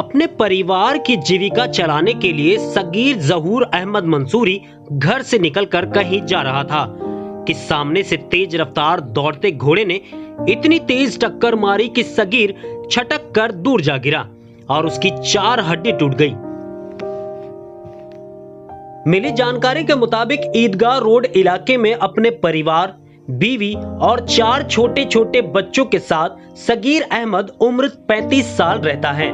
अपने परिवार की जीविका चलाने के लिए सगीर जहूर अहमद मंसूरी घर से निकलकर कहीं जा रहा था कि सामने से तेज रफ्तार दौड़ते घोड़े ने इतनी तेज टक्कर मारी कि सगीर छटक कर दूर जा गिरा और उसकी 4 हड्डी टूट गई। मिली जानकारी के मुताबिक ईदगाह रोड इलाके में अपने परिवार, बीवी और 4 छोटे छोटे बच्चों के साथ सगीर अहमद उम्र 35 साल रहता है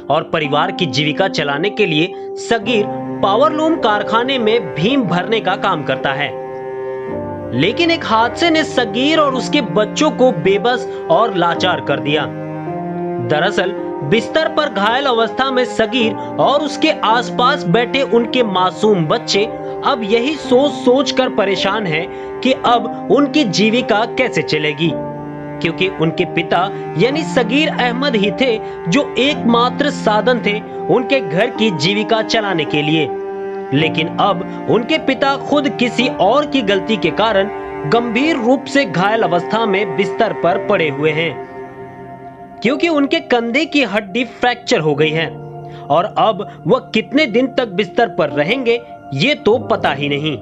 और परिवार की जीविका चलाने के लिए सगीर पावरलूम कारखाने में भीम भरने का काम करता है। लेकिन एक हादसे ने सगीर और उसके बच्चों को बेबस और लाचार कर दिया। दरअसल बिस्तर पर घायल अवस्था में सगीर और उसके आसपास बैठे उनके मासूम बच्चे अब यही सोच सोच कर परेशान हैं कि अब उनकी जीविका कैसे चलेगी, क्योंकि उनके पिता यानी सगीर अहमद ही थे जो एकमात्र साधन थे उनके घर की जीविका चलाने के लिए। लेकिन अब उनके पिता खुद किसी और की गलती के कारण गंभीर रूप से घायल अवस्था में बिस्तर पर पड़े हुए हैं, क्योंकि उनके कंधे की हड्डी फ्रैक्चर हो गई है और अब वह कितने दिन तक बिस्तर पर रहेंगे ये तो पता ही नहीं।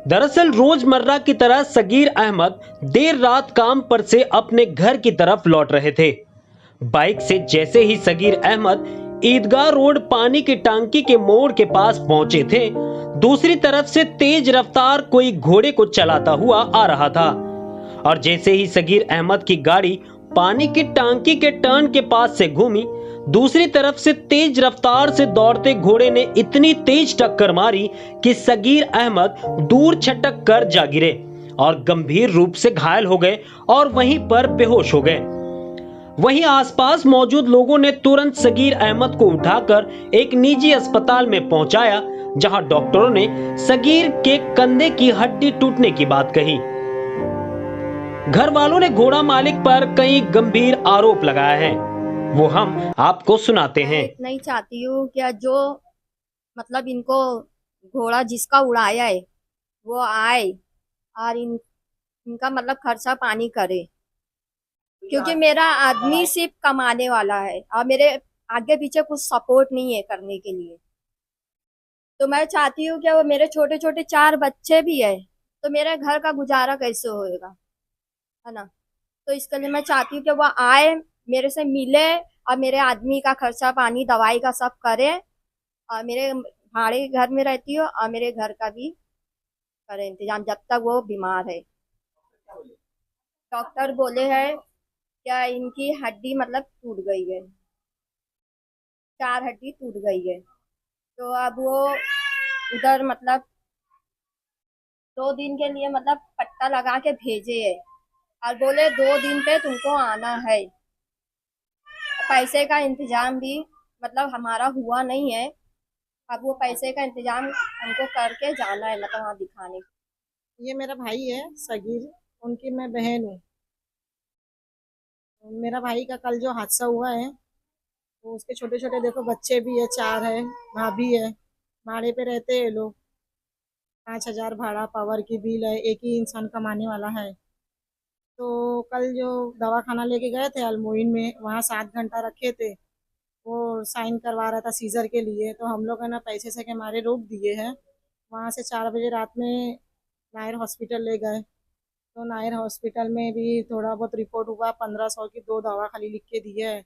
दरअसल रोजमर्रा की तरह सगीर अहमद देर रात काम पर से अपने घर की तरफ लौट रहे थे। बाइक से जैसे ही सगीर अहमद ईदगाह रोड पानी की टांकी के मोड़ के पास पहुंचे थे, दूसरी तरफ से तेज रफ्तार कोई घोड़े को चलाता हुआ आ रहा था और जैसे ही सगीर अहमद की गाड़ी पानी की टांकी के टर्न के पास से घूमी, दूसरी तरफ से तेज रफ्तार से दौड़ते घोड़े ने इतनी तेज टक्कर मारी कि सगीर अहमद दूर छटक कर जा गिरे और गंभीर रूप से घायल हो गए और वहीं पर बेहोश हो गए। वहीं आसपास मौजूद लोगों ने तुरंत सगीर अहमद को उठाकर एक निजी अस्पताल में पहुंचाया, जहां डॉक्टरों ने सगीर के कंधे की हड्डी टूटने की बात कही। घर वालों ने घोड़ा मालिक पर कई गंभीर आरोप लगाया है, वो हम आपको सुनाते हैं। इतना ही चाहती हूँ कि जो मतलब इनको घोड़ा जिसका उड़ाया है वो आए और इनका मतलब खर्चा पानी करे, क्योंकि मेरा आदमी सिर्फ कमाने वाला है और मेरे आगे पीछे कुछ सपोर्ट नहीं है करने के लिए। तो मैं चाहती हूँ कि वो मेरे छोटे छोटे 4 बच्चे भी है, तो मेरे घर का गुजारा कैसे होएगा, है ना। तो इसके लिए मैं चाहती हूँ कि वो आए, मेरे से मिले और मेरे आदमी का खर्चा पानी दवाई का सब करे और मेरे भाड़े घर में रहती हो और मेरे घर का भी करे इंतजाम जब तक वो बीमार है। डॉक्टर बोले हैं क्या इनकी हड्डी मतलब टूट गई है, 4 हड्डी टूट गई है। तो अब वो उधर मतलब 2 दिन के लिए मतलब पट्टा लगा के भेजे है और बोले 2 दिन पे तुमको आना है। पैसे का इंतजाम भी मतलब हमारा हुआ नहीं है, अब वो पैसे का इंतजाम हमको करके जाना है मतलब वहाँ दिखाने। ये मेरा भाई है सगीर, उनकी मैं बहन हूँ। मेरा भाई का कल जो हादसा हुआ है तो उसके छोटे छोटे देखो बच्चे भी है, 4 है, भाभी है, भाड़े पे रहते हैं लोग। 5,000 भाड़ा, पावर की बिल है, एक ही इंसान कमाने वाला है। तो कल जो दवाखाना लेके गए थे अलमोइन में, वहाँ 7 घंटा रखे थे, वो साइन करवा रहा था सीजर के लिए, तो हम लोग है ना पैसे से के मारे रोक दिए हैं। वहाँ से 4 बजे रात में नायर हॉस्पिटल ले गए, तो नायर हॉस्पिटल में भी थोड़ा बहुत रिपोर्ट हुआ, 1500 की 2 दवा खाली लिख के दी है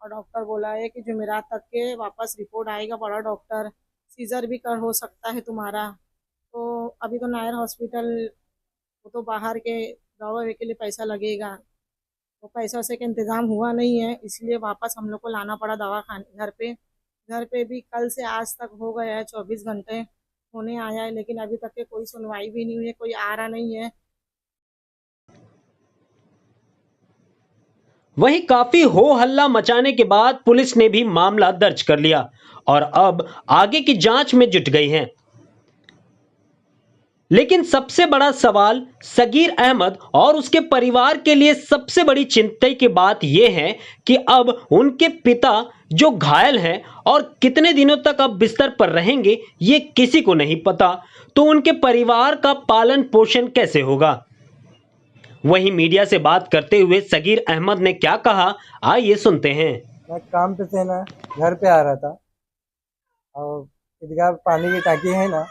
और डॉक्टर बोला है कि जुमेरात तक के वापस रिपोर्ट आएगा, बड़ा डॉक्टर सीजर भी कर हो सकता है तुम्हारा। तो अभी तो नायर हॉस्पिटल, वो तो बाहर के दवा के लिए पैसा लगेगा, तो पैसा से का इंतज़ाम हुआ नहीं है, इसलिए वापस हम लोग को लाना पड़ा दवा खाने घर पे भी कल से आज तक हो गया है, 24 घंटे होने आया है, लेकिन अभी तक के कोई सुनवाई भी नहीं हुई है, कोई आ रहा नहीं है। वहीं काफी हो हल्ला मचाने के बाद पुलिस ने भी मामला दर्ज कर लिया और अब आगे की जांच में जुट गई है। लेकिन सबसे बड़ा सवाल सगीर अहमद और उसके परिवार के लिए सबसे बड़ी चिंता की बात यह है कि अब उनके पिता जो घायल हैं और कितने दिनों तक अब बिस्तर पर रहेंगे ये किसी को नहीं पता, तो उनके परिवार का पालन पोषण कैसे होगा। वहीं मीडिया से बात करते हुए सगीर अहमद ने क्या कहा, आइए सुनते हैं। मैं काम पे से ना घर पे आ रहा था और ईदगाह पानी की टाकी है ना,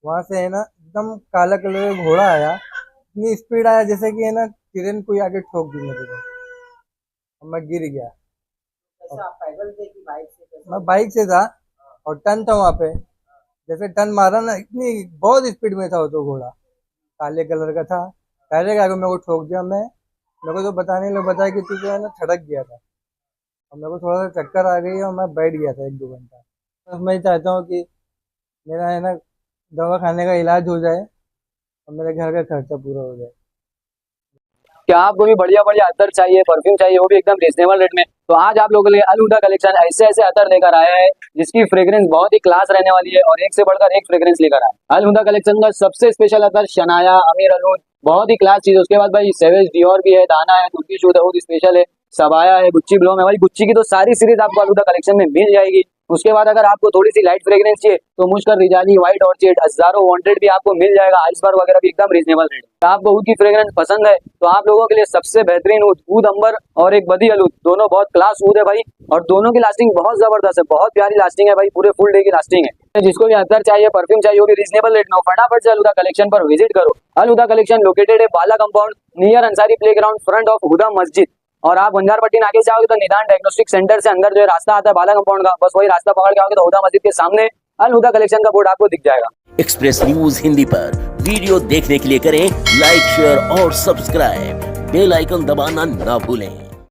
वहाँ से है ना एकदम काला कलर का घोड़ा आया। इतनी स्पीड आया जैसे कि है ना ट्रेन कोई आगे ठोक दी मेरे को और मैं गिर गया। आप पैदल थे कि बाइक से? मैं बाइक से था और टर्न था वहाँ पे। जैसे टर्न मारा ना, इतनी बहुत स्पीड में था वो तो घोड़ा, काले कलर का था। पहले क्या मेरे को ठोक दिया। मेरे को तो बताने लोग बताया कि तू जो है ना ठड़क गया था और मेरे को थोड़ा सा चक्कर आ गई और मैं बैठ गया था 1-2 घंटा। बस मैं चाहता हूँ कि मेरा है ना दवा खाने का इलाज हो जाए और मेरे घर का खर्चा पूरा हो जाए। क्या आपको भी बढ़िया बढ़िया अतर चाहिए, परफ्यूम चाहिए, वो भी एकदम रिजनेबल रेट में, तो आज आप लोगों के लिए अल हुदा कलेक्शन ऐसे ऐसे अतर लेकर आया है जिसकी फ्रेग्रेंस बहुत ही क्लास रहने वाली है और एक से बढ़कर एक फ्रेग्रेंस लेकर आया। अल हुदा कलेक्शन का सबसे स्पेशल अतर शनाया, अमीर अलूद, बहुत ही क्लास चीज। उसके बाद भाई सेवेज डियोर भी है, दाना है, तुर्की शूट है, बहुत स्पेशल है, सबाया है, गुच्ची ब्लोम है। भाई गुच्ची की तो सारी सीरीज आपको अल हुदा कलेक्शन में मिल जाएगी। उसके बाद अगर आपको थोड़ी सी लाइट फ्रेग्रेंस चाहिए तो मुश्कर, रिजाली, व्हाइट ऑर्चिड, हजारों वांटेड भी आपको मिल जाएगा। आइसबर्ग वगैरह भी एकदम रीजनेबल रेट। तो आपको ऊद की फ्रेग्रेंस पसंद है तो आप लोगों के लिए सबसे बेहतरीन ऊद अंबर और एक बदी अलूद, दोनों बहुत क्लास ऊद है भाई और दोनों की लास्टिंग बहुत जबरदस्त है, बहुत प्यारी लास्टिंग है भाई, पूरे फुल डे की लास्टिंग है। जिसको भी अतर चाहिए, परफ्यूम चाहिए, वो भी रीजनेबल रेट में, फटाफट से अल हुदा कलेक्शन पर विजिट करो। अल हुदा कलेक्शन लोकेटेड है Bala compound near Ansari playground front of Huda मस्जिद। और आप बंजारपट्टी आगे से आओगे तो निदान डायग्नोस्टिक सेंटर से अंदर जो है रास्ता आता है बाला कंपाउंड का, बस वही रास्ता पकड़ के आओगे तो हुदा मस्जिद के सामने अल हुदा कलेक्शन का बोर्ड आपको दिख जाएगा। एक्सप्रेस न्यूज हिंदी पर वीडियो देखने के लिए करें लाइक, शेयर और सब्सक्राइब। बेल आइकन दबाना ना भूलें।